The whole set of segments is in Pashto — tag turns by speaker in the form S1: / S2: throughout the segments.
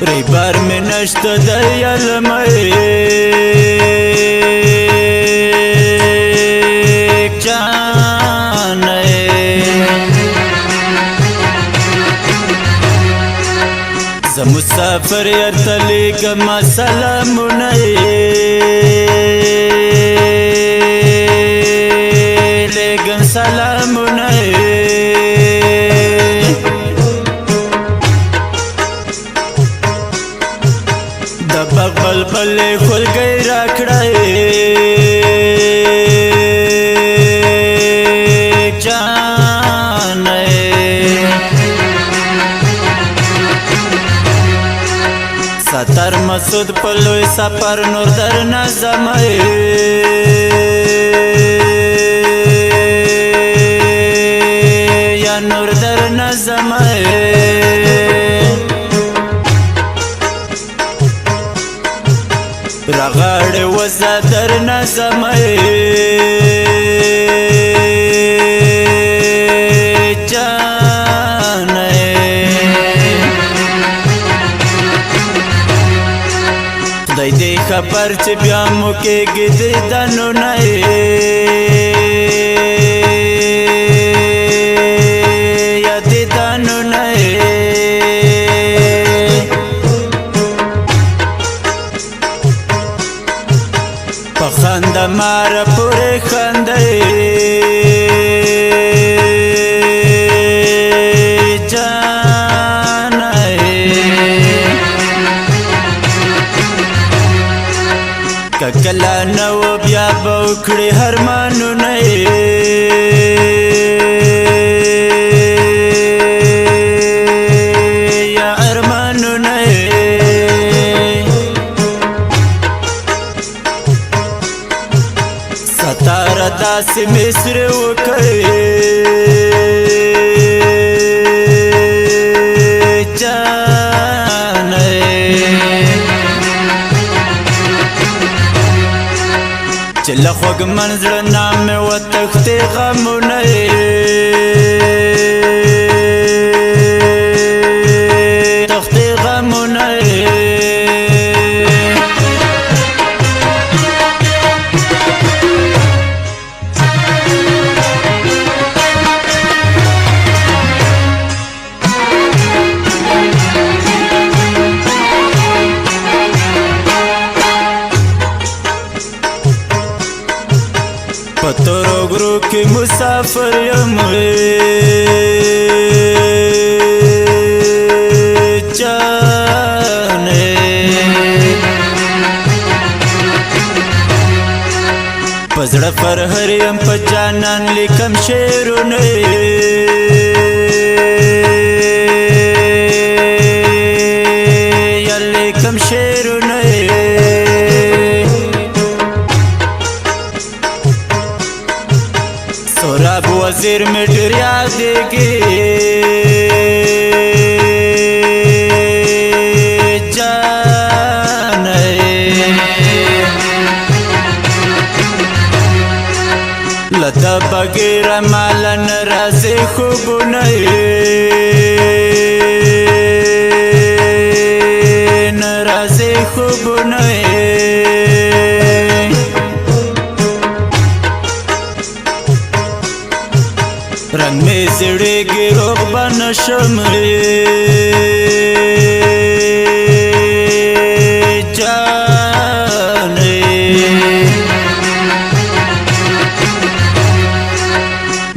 S1: ریبار می نشت دیل میک جانه ز مسافر یرتلیگم سلامونه لیگم سلامونه بغل بل خل گئی راکڑے جانے ستر مسعود پلوی سپر نور در نظمے یا نور در نظمے رغاڑ وزا در نظمے جانے خدای دی خبر چی بیا موکی گی دی دنو نئے یا دی دنو نئے پخند مار پوری خنده جانه ککلا نو بیا بوکڑی هرمانو نئے یا ارمانو نئے ستاره داسې مصر وکړې جانې چې له خوږمن زړه نه مې وتښتې غمونه تښتې غمونه پتورو گرو کی مسافر یم جانے پزړه پر هر یم په جانان لیکم شعرونه یا لیکم شعرونه سوراب وزیر میں ډیر یادېږي جانې له ده بغیر ماله نه راځي خوبونه نه راځي خوبونه رنگ میں زړېږي روغ به نشم جانې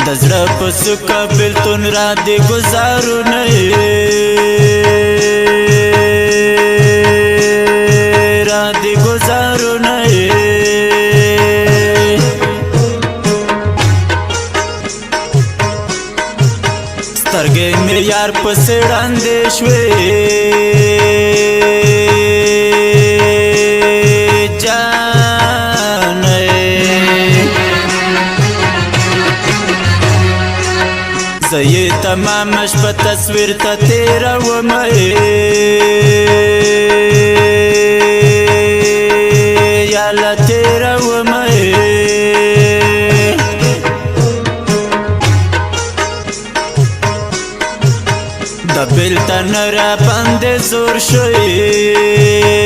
S1: د زړه په سوکه بېلتون را دې ګزارونه را دې ګزارونه سترګې مې یار پسې ړندې شوې جانې زه یې تمامه شپه تصویر ته تېرومه یا له تېرومه د بیلتن را باندې زور شوی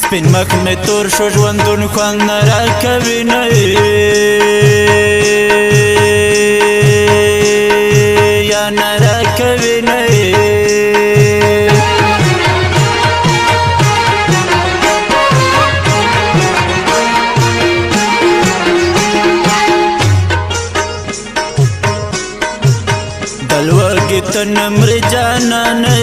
S1: سپین مخ می تور شو ژوندون خوند نه راکوي نه یا نه راکوي نه د لوږې ته نه مرې جانانه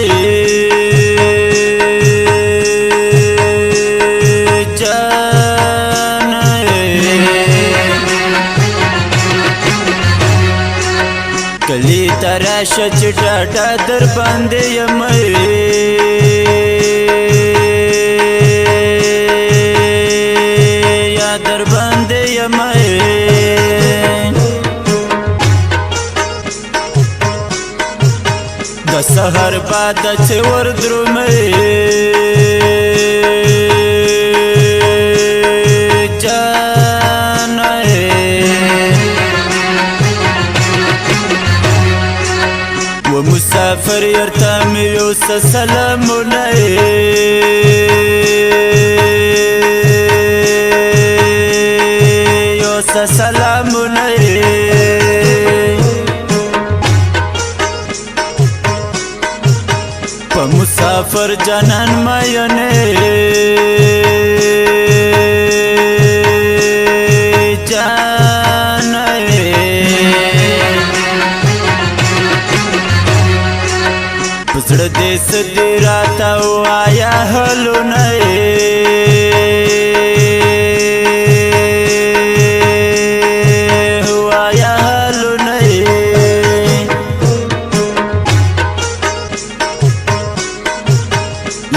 S1: کلی تراشه چې ډاډه در باندې یم یا در باندې یم د سحر بعد چې وردرومې مسافر یرته مې یو څه سلامونه یو څه سلامونه په مسافر جانان مینه زړه دې سدي راته وایا حلونه وایا حلونه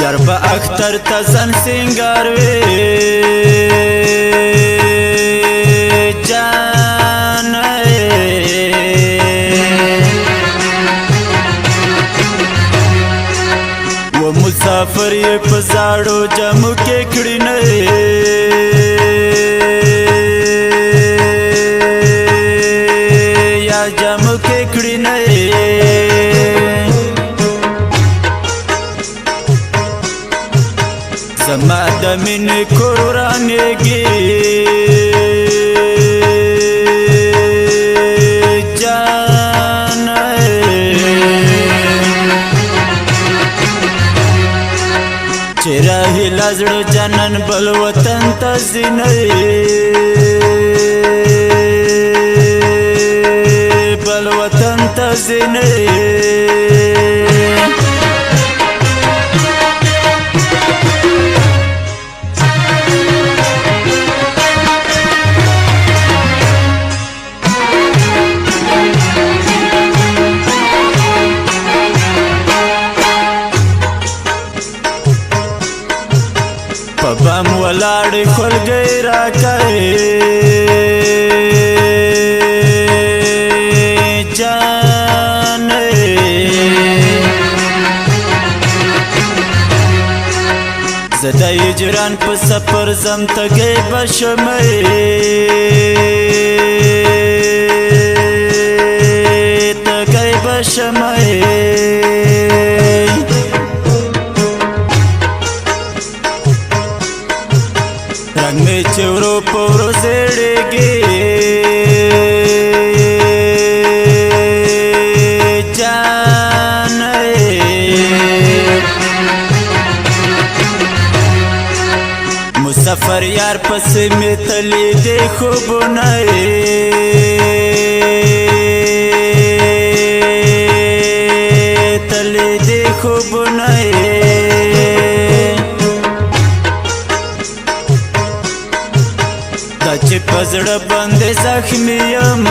S1: یار به اختر ته ځان سینګار وې مسافر یې په زاړو جامو کې کړي نه یا جامو کې کړي نه زما د مینې کور ورانېږي چې راهیله زړه جانان بل وطن ته ځي نه بل وطن ته ځي نه په بام ولاړې خولګۍ راکوي جانې زه د هجران په سفر ځم تږی به شمې تږی به شمې رنګ مې چې ورو په ورو زیړېږي جانې مسافر یار پسې مې تلي دې خوبونه تلي دې خوبونه دا چې په زړه باندې زخمي یم